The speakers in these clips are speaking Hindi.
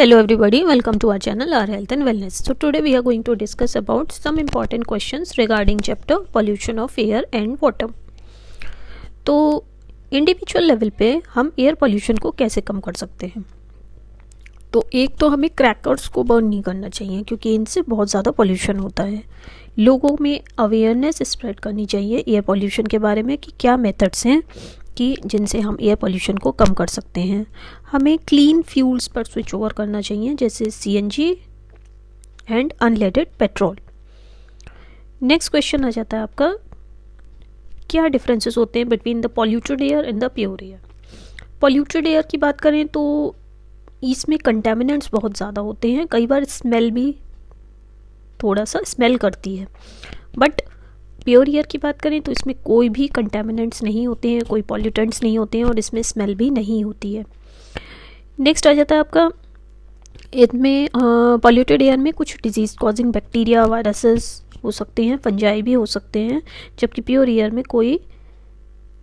Hello everybody, welcome to our channel, our health and wellness. So today we are going to discuss about some important questions regarding chapter pollution of air and water. तो इंडिविजुअल लेवल पे हम एयर पोल्यूशन को कैसे कम कर सकते हैं? तो एक तो हमें क्रैकर्स को बर्न नहीं करना चाहिए क्योंकि इनसे बहुत ज़्यादा पोल्यूशन होता है. लोगों में अवेयरनेस स्प्रेड करनी चाहिए एयर पोल्यूशन के बारे में कि क्या मेथड्स हैं कि जिनसे हम एयर पोल्यूशन को कम कर सकते हैं. हमें क्लीन फ्यूल्स पर स्विच ओवर करना चाहिए जैसे CNG and unleaded petrol. Next question आ जाता है आपका, क्या डिफरेंसेस होते हैं between the polluted air and the pure air. Polluted air की बात करें तो इसमें कंटेमिनेंट्स बहुत ज़्यादा होते हैं, कई बार स्मेल भी थोड़ा सा स्मेल करती है. बट प्योर एयर की बात करें तो इसमें कोई भी कंटेमिनेंट्स नहीं होते हैं, कोई पॉल्यूटेंट्स नहीं होते हैं और इसमें स्मेल भी नहीं होती है. नेक्स्ट आ जाता है आपका, इसमें पॉल्यूटेड एयर में कुछ डिजीज़ कॉजिंग बैक्टीरिया वायरसेस हो सकते हैं, फंजाई भी हो सकते हैं, जबकि प्योर एयर में कोई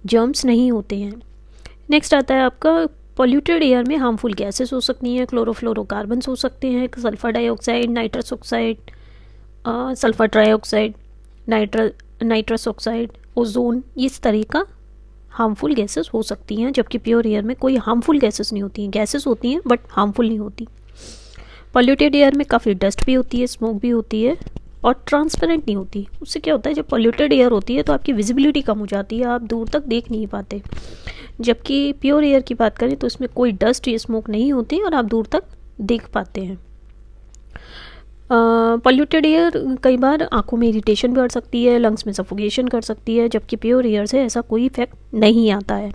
जर्म्स नहीं होते हैं. नेक्स्ट आता है आपका, पॉल्यूटेड एयर में हार्मफुल गैसेस हो सकती हैं, क्लोरोफ्लोरोकार्बन्स हो सकते हैं, sulphur dioxide, nitrous oxide, sulphur trioxide, nitrous oxide, ozone, इस तरह का हार्मफुल गैसेस हो सकती हैं, जबकि प्योर एयर में कोई हार्मफुल गैसेस नहीं होती हैं. गैसेस होती हैं बट हार्मफुल नहीं होती. पॉल्यूटेड एयर में काफ़ी डस्ट भी होती है, स्मोक भी होती है और ट्रांसपेरेंट नहीं होती. उससे क्या होता है, जब पॉल्यूटेड एयर होती है तो आपकी विजिबिलिटी कम हो जाती है, आप दूर तक देख नहीं पाते. जबकि प्योर एयर की बात करें तो इसमें कोई डस्ट या स्मोक नहीं होती और आप दूर तक देख पाते हैं. पॉल्यूटेड एयर कई बार आंखों में इरिटेशन भी कर सकती है, लंग्स में सफोकेशन कर सकती है, जबकि प्योर एयर से ऐसा कोई इफेक्ट नहीं आता है.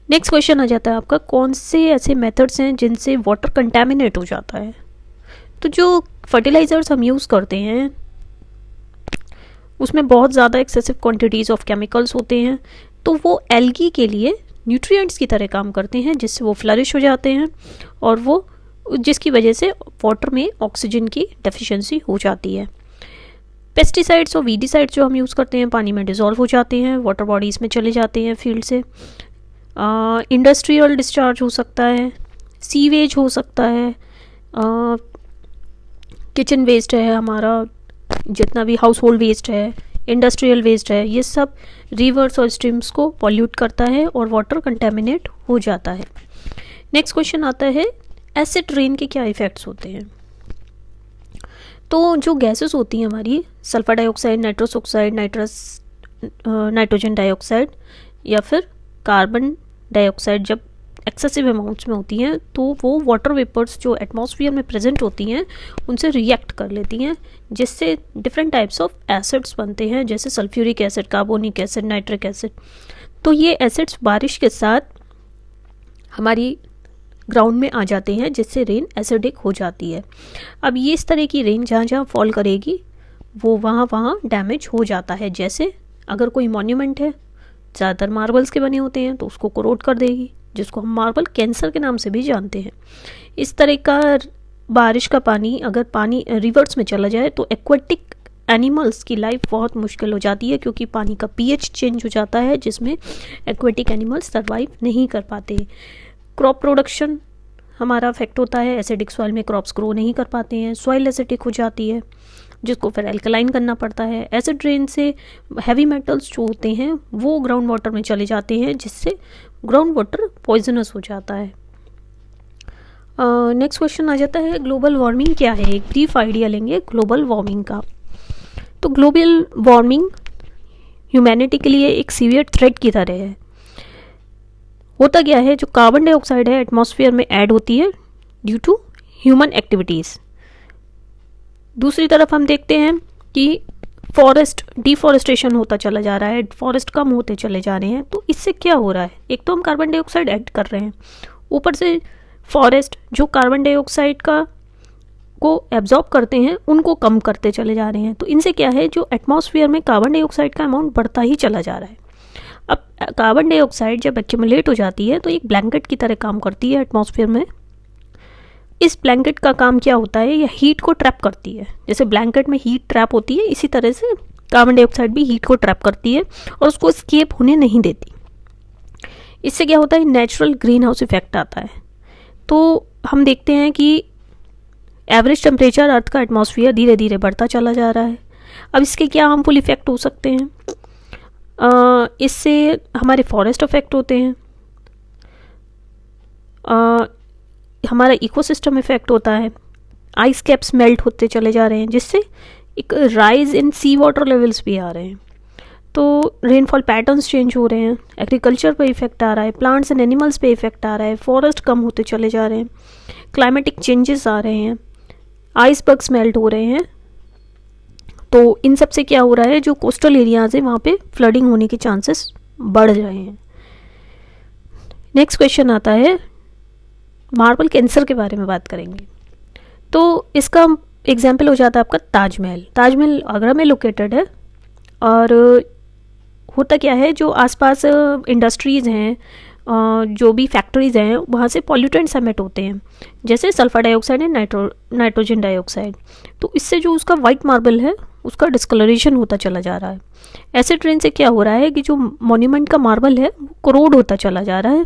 नेक्स्ट क्वेश्चन आ जाता है आपका, कौन से ऐसे मेथड्स हैं जिनसे वाटर कंटेमिनेट हो जाता है. तो जो फर्टिलाइजर्स हम यूज़ करते हैं उसमें बहुत ज़्यादा एक्सेसिव क्वांटिटीज़ ऑफ केमिकल्स होते हैं, तो वो एल्गी के लिए न्यूट्रिएंट्स की तरह काम करते हैं, जिससे वो फ्लरिश हो जाते हैं और वो जिसकी वजह से वाटर में ऑक्सीजन की डेफिशिएंसी हो जाती है. पेस्टिसाइड्स और वीडिसाइड्स जो हम यूज़ करते हैं पानी में डिज़ोल्व हो जाते हैं, वाटर बॉडीज़ में चले जाते हैं फील्ड से. इंडस्ट्रियल डिस्चार्ज हो सकता है, सीवेज हो सकता है, किचन वेस्ट है हमारा, जितना भी हाउस होल्ड वेस्ट है, इंडस्ट्रियल वेस्ट है, ये सब रिवर्स और स्ट्रीम्स को पॉल्यूट करता है और वाटर कंटेमिनेट हो जाता है. नेक्स्ट क्वेश्चन आता है, एसिड रेन के क्या इफ़ेक्ट्स होते हैं. तो जो गैसेस होती हैं हमारी, sulphur dioxide, nitrous oxide, nitrogen dioxide या फिर कार्बन डाइऑक्साइड, जब एक्सेसिव अमाउंट्स में होती हैं तो वो वाटर वेपर्स जो एटमॉस्फेयर में प्रेजेंट होती हैं उनसे रिएक्ट कर लेती हैं, जिससे डिफरेंट टाइप्स ऑफ एसिड्स बनते हैं, जैसे sulphuric acid, carbonic acid, nitric acid. तो ये एसिड्स बारिश के साथ हमारी ग्राउंड में आ जाते हैं, जिससे रेन एसिडिक हो जाती है. अब ये इस तरह की रेन जहाँ जहाँ फॉल करेगी वो वहाँ डैमेज हो जाता है. जैसे अगर कोई मॉन्यूमेंट है, ज़्यादातर मार्बल्स के बने होते हैं, तो उसको कोरोड कर देगी, जिसको हम मार्बल कैंसर के नाम से भी जानते हैं. इस तरह का बारिश का पानी अगर पानी रिवर्स में चला जाए तो एक्वेटिक एनिमल्स की लाइफ बहुत मुश्किल हो जाती है, क्योंकि पानी का पीएच चेंज हो जाता है, जिसमें एक्वेटिक एनिमल्स सर्वाइव नहीं कर पाते. क्रॉप प्रोडक्शन हमारा अफेक्ट होता है, एसिडिक सॉइल में क्रॉप्स ग्रो नहीं कर पाते हैं, सॉइल एसिडिक हो जाती है, जिसको फिर एल्कलाइन करना पड़ता है. एसिड रेन से हैवी मेटल्स जो होते हैं वो ग्राउंड वाटर में चले जाते हैं, जिससे ग्राउंड वाटर पॉइजनस हो जाता है. नेक्स्ट क्वेश्चन आ जाता है, ग्लोबल वार्मिंग क्या है. एक ब्रीफ आइडिया लेंगे ग्लोबल वार्मिंग का. तो ग्लोबल वार्मिंग ह्यूमैनिटी के लिए एक सीवियर थ्रेट की तरह है. होता क्या है, जो कार्बन डाइऑक्साइड है एटमॉस्फेयर में ऐड होती है ड्यू टू ह्यूमन एक्टिविटीज़. दूसरी तरफ हम देखते हैं कि फॉरेस्ट डिफॉरेस्टेशन होता चला जा रहा है, फॉरेस्ट कम होते चले जा रहे हैं. तो इससे क्या हो रहा है, एक तो हम कार्बन डाइऑक्साइड ऐड कर रहे हैं, ऊपर से फॉरेस्ट जो कार्बन डाइऑक्साइड को एब्जॉर्ब करते हैं उनको कम करते चले जा रहे हैं. तो इनसे क्या है, जो एटमॉस्फेयर में कार्बन डाइऑक्साइड का अमाउंट बढ़ता ही चला जा रहा है. अब कार्बन डाइऑक्साइड जब एक्यूमुलेट हो जाती है तो एक ब्लैंकेट की तरह काम करती है एटमॉस्फेयर में. इस ब्लैंकेट का काम क्या होता है, यह हीट को ट्रैप करती है. जैसे ब्लैंकेट में हीट ट्रैप होती है, इसी तरह से कार्बन डाइऑक्साइड भी हीट को ट्रैप करती है और उसको एस्केप होने नहीं देती. इससे क्या होता है, नेचुरल ग्रीन हाउस इफेक्ट आता है. तो हम देखते हैं कि एवरेज टेम्परेचर अर्थ का एटमॉस्फेयर धीरे धीरे बढ़ता चला जा रहा है। अब इसके क्या हार्मफुल इफ़ेक्ट हो सकते हैं? इससे हमारे फॉरेस्ट अफेक्ट होते हैं, हमारा इकोसिस्टम इफेक्ट होता है, आइस कैप्स मेल्ट होते चले जा रहे हैं, जिससे एक rise in sea water levels भी आ रहे हैं। तो रेनफॉल पैटर्न्स चेंज हो रहे हैं, एग्रीकल्चर पे इफेक्ट आ रहा है, प्लांट्स एंड एनिमल्स पे इफेक्ट आ रहा है, फॉरेस्ट कम होते चले जा रहे हैं, क्लाइमेटिक चेंजेस आ रहे हैं, आइसबर्ग्स मेल्ट हो रहे हैं। तो इन सब से क्या हो रहा है, जो कोस्टल एरियाज है वहाँ पे फ्लडिंग होने के चांसेस बढ़ रहे हैं। नेक्स्ट क्वेश्चन आता है, मार्बल कैंसर के बारे में बात करेंगे। तो इसका एग्जाम्पल हो जाता है आपका ताजमहल। ताजमहल आगरा में लोकेटेड है, और होता क्या है, जो आसपास इंडस्ट्रीज़ हैं, जो भी फैक्ट्रीज़ हैं, वहाँ से पॉल्यूटेंट्स एमिट होते हैं, जैसे sulphur dioxide and nitrogen dioxide. तो इससे जो उसका वाइट मार्बल है उसका डिस्कलरेशन होता चला जा रहा है। ऐसे ट्रेंड से क्या हो रहा है कि जो मॉन्यूमेंट का मार्बल है वो कोरोड होता चला जा रहा है।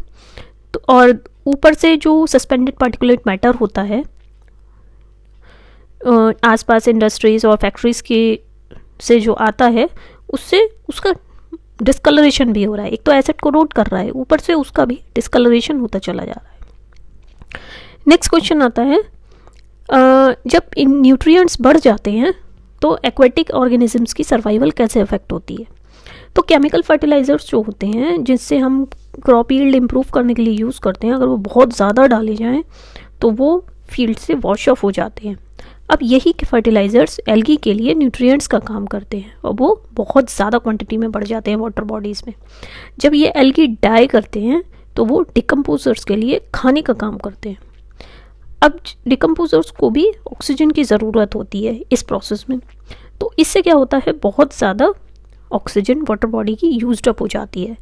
तो और ऊपर से जो सस्पेंडेड पार्टिकुलेट मैटर होता है आसपास इंडस्ट्रीज़ और फैक्ट्रीज़ के से जो आता है, उससे उसका डिस्कलरेशन भी हो रहा है। एक तो एसिड कोरोड कर रहा है, ऊपर से उसका भी डिस्कलरेशन होता चला जा रहा है। नेक्स्ट क्वेश्चन आता है, जब इन न्यूट्रिएंट्स बढ़ जाते हैं तो एक्वेटिक ऑर्गेनिजम्स की सर्वाइवल कैसे अफेक्ट होती है? तो केमिकल फर्टिलाइजर्स जो होते हैं, जिससे हम क्रॉप यील्ड इम्प्रूव करने के लिए यूज़ करते हैं, अगर वो बहुत ज़्यादा डाले जाएं तो वो फील्ड से वॉश ऑफ हो जाते हैं। अब यही फर्टिलाइजर्स एल्गी के लिए न्यूट्रिएंट्स का काम करते हैं, और वो बहुत ज़्यादा क्वांटिटी में बढ़ जाते हैं वाटर बॉडीज़ में। जब ये एल्गी डाई करते हैं तो वो डिकम्पोजर्स के लिए खाने का काम करते हैं। अब डिकम्पोजर्स को भी ऑक्सीजन की ज़रूरत होती है इस प्रोसेस में, तो इससे क्या होता है, बहुत ज़्यादा ऑक्सीजन वाटर बॉडी की यूज्ड अप हो जाती है,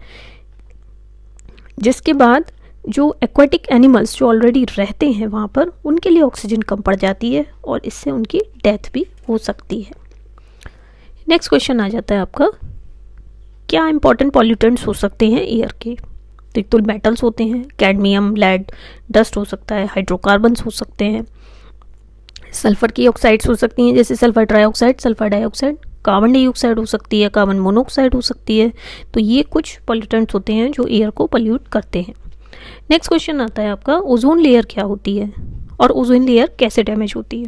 जिसके बाद जो एक्वाटिक एनिमल्स जो ऑलरेडी रहते हैं वहाँ पर, उनके लिए ऑक्सीजन कम पड़ जाती है, और इससे उनकी डेथ भी हो सकती है। नेक्स्ट क्वेश्चन आ जाता है आपका, क्या इंपॉर्टेंट पॉल्यूटेंट्स हो सकते हैं एयर के? तो मेटल्स होते हैं, कैडमियम, लेड, डस्ट हो सकता है, हाइड्रोकार्बन्स हो सकते हैं, सल्फर की ऑक्साइड्स हो सकती हैं, जैसे sulphur trioxide, sulphur dioxide, carbon dioxide हो सकती है, कार्बन मोनोऑक्साइड हो सकती है। तो ये कुछ पॉल्यूटेंट्स होते हैं जो एयर को पॉल्यूट करते हैं। नेक्स्ट क्वेश्चन आता है आपका, ओजोन लेयर क्या होती है और ओजोन लेयर कैसे डैमेज होती है?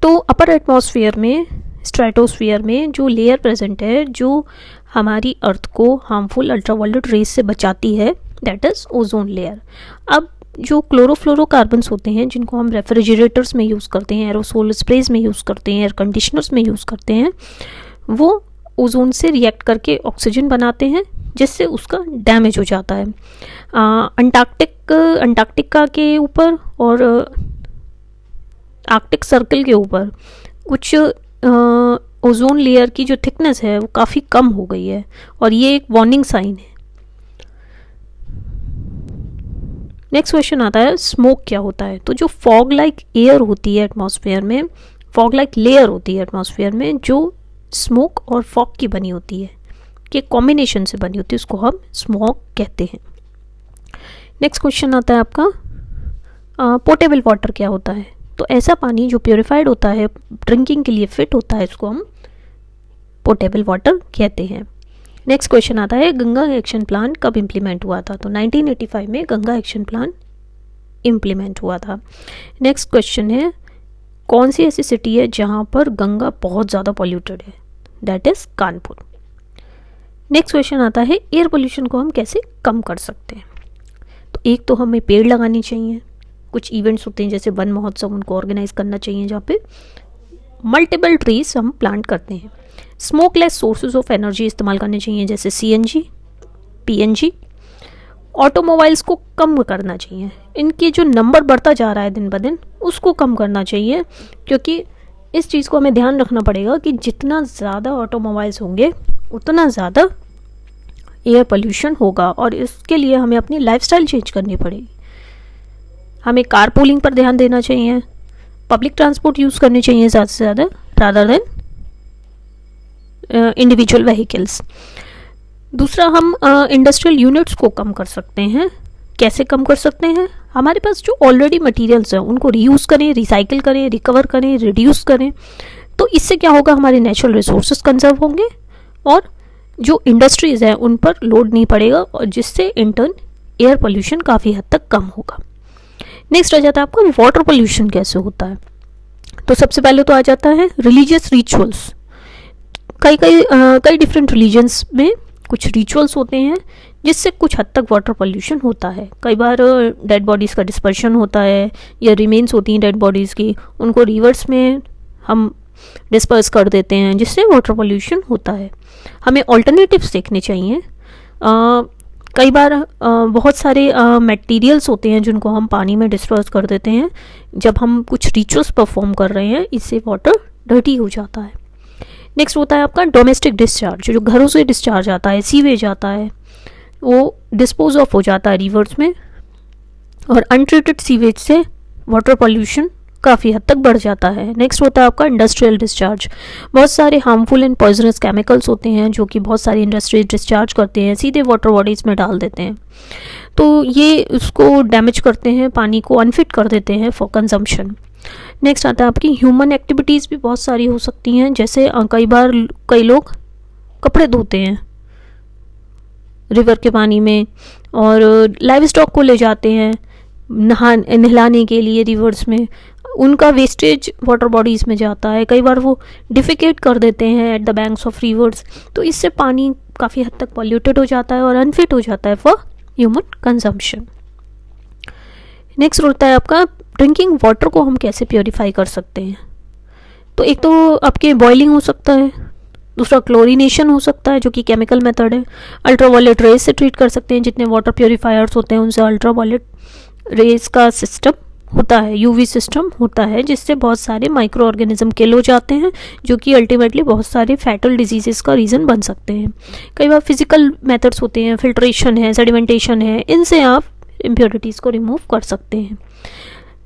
तो अपर एटमॉस्फेयर में, स्ट्रेटोस्फेयर में जो लेयर प्रेजेंट है, जो हमारी अर्थ को हार्मफुल अल्ट्रावायलेट रेज से बचाती है, दैट इज ओजोन लेयर। अब जो क्लोरोफ्लोरोकार्बन्स होते हैं, जिनको हम रेफ्रिजरेटर्स में यूज़ करते हैं, एरोसोल स्प्रेज में यूज़ करते हैं, एयर कंडीशनर्स में यूज़ करते हैं, वो ओजोन से रिएक्ट करके ऑक्सीजन बनाते हैं, जिससे उसका डैमेज हो जाता है। अंटार्कटिका के ऊपर और आर्कटिक सर्कल के ऊपर कुछ ओजोन लेयर की जो थिकनेस है वो काफ़ी कम हो गई है, और ये एक वार्निंग साइन है। नेक्स्ट क्वेश्चन आता है, स्मोक क्या होता है? तो जो फॉग लाइक एयर होती है एटमॉस्फेयर में, फॉग लाइक लेयर होती है एटमॉस्फेयर में, जो स्मोक और फॉग की बनी होती है, के कॉम्बिनेशन से बनी होती है, उसको हम स्मोक कहते हैं। नेक्स्ट क्वेश्चन आता है आपका, पोर्टेबल वाटर क्या होता है? तो ऐसा पानी जो प्योरीफाइड होता है, ड्रिंकिंग के लिए फिट होता है, इसको हम पोर्टेबल वाटर कहते हैं। नेक्स्ट क्वेश्चन आता है, गंगा एक्शन प्लान कब इम्प्लीमेंट हुआ था? तो 1985 में गंगा एक्शन प्लान इम्प्लीमेंट हुआ था। नेक्स्ट क्वेश्चन है, कौन सी ऐसी सिटी है जहाँ पर गंगा बहुत ज़्यादा पॉल्यूटेड है? That is Kanpur. Next question आता है, एयर पोल्यूशन को हम कैसे कम कर सकते हैं? तो एक तो हमें पेड़ लगाने चाहिए, कुछ इवेंट्स होते हैं जैसे वन महोत्सव, उनको ऑर्गेनाइज करना चाहिए जहाँ पे मल्टीपल ट्रीज हम प्लांट करते हैं। स्मोकलेस सोर्सेज ऑफ एनर्जी इस्तेमाल करने चाहिए, जैसे CNG, PNG। ऑटोमोबाइल्स को कम करना चाहिए, इनकी जो नंबर बढ़ता जा रहा है दिन ब दिन, उसको कम करना चाहिए, क्योंकि इस चीज़ को हमें ध्यान रखना पड़ेगा कि जितना ज़्यादा ऑटोमोबाइल्स होंगे उतना ज़्यादा एयर पोल्यूशन होगा, और इसके लिए हमें अपनी लाइफस्टाइल चेंज करनी पड़ेगी। हमें कार पूलिंग पर ध्यान देना चाहिए, पब्लिक ट्रांसपोर्ट यूज़ करनी चाहिए ज़्यादा से ज़्यादा, रादर देन इंडिविजुअल व्हीकल्स। दूसरा, हम इंडस्ट्रियल यूनिट्स को कम कर सकते हैं। कैसे कम कर सकते हैं? हमारे पास जो ऑलरेडी मटेरियल्स हैं उनको रीयूज़ करें, रिसाइकिल करें, रिकवर करें, रिड्यूस करें। तो इससे क्या होगा, हमारे नेचुरल रिसोर्सेज कंजर्व होंगे और जो इंडस्ट्रीज़ हैं उन पर लोड नहीं पड़ेगा, और जिससे इंटर्न एयर पोल्यूशन काफ़ी हद तक कम होगा। नेक्स्ट आ जाता है आपका वाटर पोल्यूशन कैसे होता है। तो सबसे पहले तो आ जाता है रिलीजियस रिचुअल्स। कई डिफरेंट रिलीजन्स में कुछ रिचुअल्स होते हैं जिससे कुछ हद तक वाटर पोल्यूशन होता है। कई बार डेड बॉडीज़ का डिस्पर्शन होता है या रिमेन्स होती हैं डेड बॉडीज़ की, उनको रिवर्स में हम डिस्पर्स कर देते हैं, जिससे वाटर पोल्यूशन होता है। हमें ऑल्टरनेटिव्स देखने चाहिए। कई बार बहुत सारे मटेरियल्स होते हैं जिनको हम पानी में डिस्पर्स कर देते हैं जब हम कुछ रिचुअल्स परफॉर्म कर रहे हैं, इससे वाटर डर्टी हो जाता है। नेक्स्ट होता है आपका डोमेस्टिक डिस्चार्ज, जो घरों से डिस्चार्ज आता है, सीवेज आता है, वो डिस्पोज ऑफ हो जाता है रिवर्स में, और अनट्रीटेड सीवेज से वाटर पोल्यूशन काफ़ी हद तक बढ़ जाता है। नेक्स्ट होता है आपका इंडस्ट्रियल डिस्चार्ज। बहुत सारे हार्मफुल एंड पॉइजनस केमिकल्स होते हैं जो कि बहुत सारी इंडस्ट्रीज डिस्चार्ज करते हैं, सीधे वाटर बॉडीज़ में डाल देते हैं, तो ये उसको डैमेज करते हैं, पानी को अनफिट कर देते हैं फॉर कंजम्पशन। नेक्स्ट आता है आपकी ह्यूमन एक्टिविटीज़ भी बहुत सारी हो सकती हैं, जैसे कई लोग कपड़े धोते हैं रिवर के पानी में, और लाइव स्टॉक को ले जाते हैं नहलाने के लिए रिवर्स में, उनका वेस्टेज वाटर बॉडीज़ में जाता है। कई बार वो डिफिकेट कर देते हैं at the banks of reverse, तो इससे पानी काफ़ी हद तक पॉल्यूटेड हो जाता है और अनफिट हो जाता है फॉर ह्यूमन कंजम्पशन। नेक्स्ट होता है आपका ड्रिंकिंग वाटर को हम कैसे प्योरीफाई कर सकते हैं। तो एक तो आपके बॉइलिंग हो सकता है, दूसरा क्लोरीनेशन हो सकता है जो कि केमिकल मेथड है, अल्ट्रावायलेट रेज से ट्रीट कर सकते हैं, जितने वाटर प्योरीफायर्स होते हैं उनसे अल्ट्रावायलेट रेज का सिस्टम होता है, यूवी सिस्टम होता है, जिससे बहुत सारे माइक्रो ऑर्गेनिज्म किल हो जाते हैं जो कि अल्टीमेटली बहुत सारे फैटल डिजीजेस का रीज़न बन सकते हैं। कई बार फिजिकल मेथड्स होते हैं, फिल्ट्रेशन है, सेडिमेंटेशन है, इनसे आप इम्प्योरिटीज़ को रिमूव कर सकते हैं।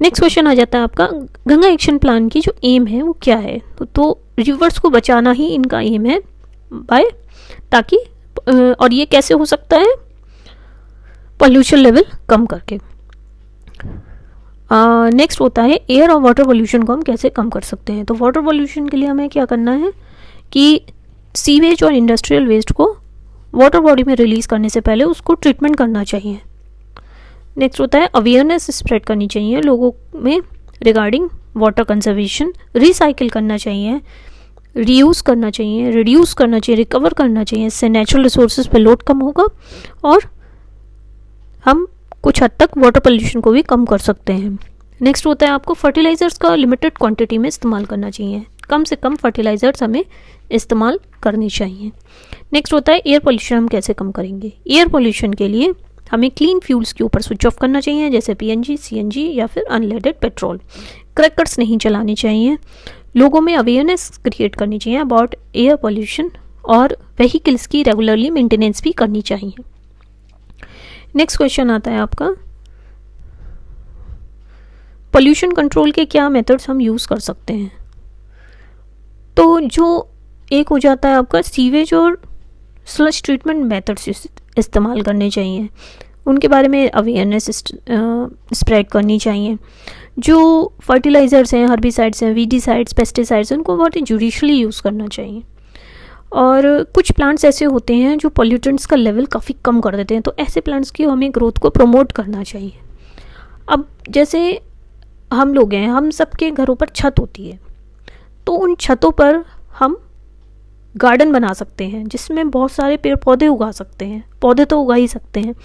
नेक्स्ट क्वेश्चन आ जाता है आपका गंगा एक्शन प्लान की जो एम है वो क्या है। तो रिवर्स को बचाना ही इनका एम है ताकि और ये कैसे हो सकता है, पोल्यूशन लेवल कम करके। नेक्स्ट होता है एयर और वाटर पोल्यूशन को हम कैसे कम कर सकते हैं। तो वाटर पोल्यूशन के लिए हमें क्या करना है कि सीवेज और इंडस्ट्रियल वेस्ट को वाटर बॉडी में रिलीज़ करने से पहले उसको ट्रीटमेंट करना चाहिए। नेक्स्ट होता है अवेयरनेस स्प्रेड करनी चाहिए लोगों में रिगार्डिंग वाटर कंजर्वेशन, रिसाइकिल करना चाहिए, रीयूज़ करना चाहिए, रिड्यूस करना चाहिए, रिकवर करना चाहिए। इससे नेचुरल रिसोर्सेज पे लोड कम होगा और हम कुछ हद तक वाटर पोल्यूशन को भी कम कर सकते हैं। नेक्स्ट होता है आपको फर्टिलाइज़र्स का लिमिटेड क्वांटिटी में इस्तेमाल करना चाहिए, कम से कम फर्टिलाइज़र्स हमें इस्तेमाल करने चाहिए। नेक्स्ट होता है एयर पोल्यूशन हम कैसे कम करेंगे। एयर पोल्यूशन के लिए हमें क्लीन फ्यूल्स के ऊपर स्विच ऑफ करना चाहिए, जैसे पीएनजी, सीएनजी या फिर अनलेडेड पेट्रोल। क्रैकर्स नहीं चलाने चाहिए। लोगों में अवेयरनेस क्रिएट करनी चाहिए अबाउट एयर पोल्यूशन, और व्हीकल्स की रेगुलरली मेंटेनेंस भी करनी चाहिए। नेक्स्ट क्वेश्चन आता है आपका पोल्यूशन कंट्रोल के क्या मेथड्स हम यूज़ कर सकते हैं। तो जो एक हो जाता है आपका सीवेज और स्लज ट्रीटमेंट मेथड्स इस्तेमाल करने चाहिए, उनके बारे में अवेयरनेस स्प्रेड करनी चाहिए। जो फर्टिलाइज़र्स हैं, हर्बिसाइड्स हैं, वीडीसाइड्स, पेस्टिसाइड्स, उनको बहुत ही जुडिशली यूज़ करना चाहिए। और कुछ प्लांट्स ऐसे होते हैं जो पॉल्यूटेंट्स का लेवल काफ़ी कम कर देते हैं, तो ऐसे प्लांट्स की हमें ग्रोथ को प्रमोट करना चाहिए। अब जैसे हम लोग हैं, हम सबके घरों पर छत होती है, तो उन छतों पर हम गार्डन बना सकते हैं जिसमें बहुत सारे पेड़ पौधे उगा सकते हैं, पौधे तो उगा ही सकते हैं।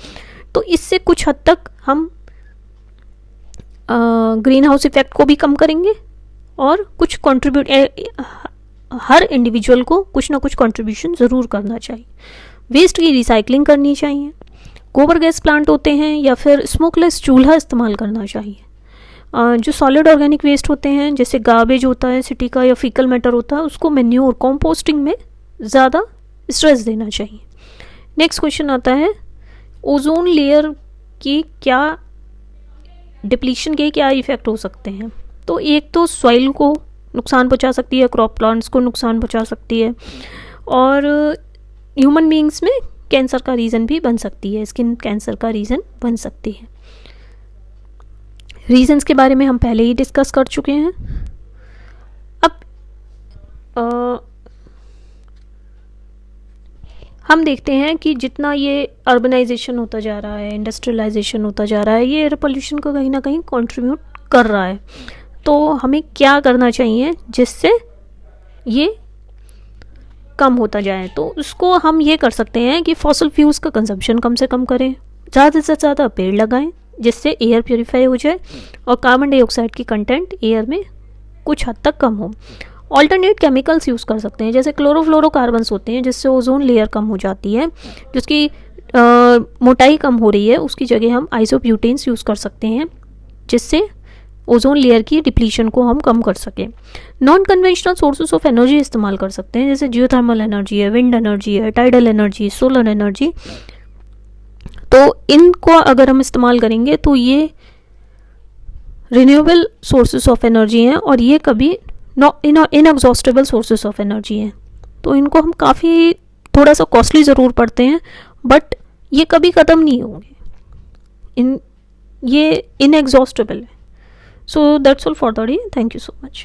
तो इससे कुछ हद तक हम ग्रीन हाउस इफेक्ट को भी कम करेंगे और कुछ हर इंडिविजुअल को कुछ ना कुछ कंट्रीब्यूशन ज़रूर करना चाहिए। वेस्ट की रिसाइकलिंग करनी चाहिए, गोबर गैस प्लांट होते हैं या फिर स्मोकलेस चूल्हा इस्तेमाल करना चाहिए। जो सॉलिड ऑर्गेनिक वेस्ट होते हैं जैसे गार्बेज होता है सिटी का या फीकल मैटर होता है, उसको मैन्योर कॉम्पोस्टिंग में ज़्यादा स्ट्रेस देना चाहिए। नेक्स्ट क्वेश्चन आता है ओजोन लेयर की क्या डिप्लीशन के क्या इफ़ेक्ट हो सकते हैं। तो एक तो सॉइल को नुकसान पहुंचा सकती है, क्रॉप प्लांट्स को नुकसान पहुंचा सकती है, और ह्यूमन बीइंग्स में कैंसर का रीज़न भी बन सकती है, स्किन कैंसर का रीज़न बन सकती है। रीजंस के बारे में हम पहले ही डिस्कस कर चुके हैं। अब हम देखते हैं कि जितना ये अर्बनाइजेशन होता जा रहा है, इंडस्ट्रियलाइजेशन होता जा रहा है, ये एयर पोल्यूशन को कहीं ना कहीं कंट्रीब्यूट कर रहा है। तो हमें क्या करना चाहिए जिससे ये कम होता जाए? तो उसको हम ये कर सकते हैं कि फॉसिल फ्यूल्स का कंजम्पशन कम से कम करें, ज़्यादा से ज़्यादा पेड़ लगाएं जिससे एयर प्योरीफाई हो जाए और कार्बन डाइऑक्साइड की कंटेंट एयर में कुछ हद तक कम हो। ऑल्टरनेट केमिकल्स यूज़ कर सकते हैं, जैसे क्लोरोफ्लोरोकार्बन्स होते हैं जिससे ओजोन लेयर कम हो जाती है, जिसकी मोटाई कम हो रही है, उसकी जगह हम आइसोब्यूटेन्स यूज़ कर सकते हैं जिससे ओजोन लेयर की डिप्लीशन को हम कम कर सकें। Non conventional sources of energy इस्तेमाल कर सकते हैं, जैसे जियोथर्मल एनर्जी है, विंड एनर्जी है, टाइडल एनर्जी, सोलर एनर्जी। तो इनको अगर हम इस्तेमाल करेंगे तो ये रिन्यूएबल सोर्सेज ऑफ एनर्जी हैं और ये कभी इनएग्जॉस्टेबल सोर्सेज ऑफ एनर्जी हैं। तो इनको हम काफ़ी थोड़ा सा कॉस्टली ज़रूर पड़ते हैं, बट ये कभी ख़त्म नहीं होंगे, ये इनएग्जॉस्टेबल है। So that's all for the day. Thank you so much.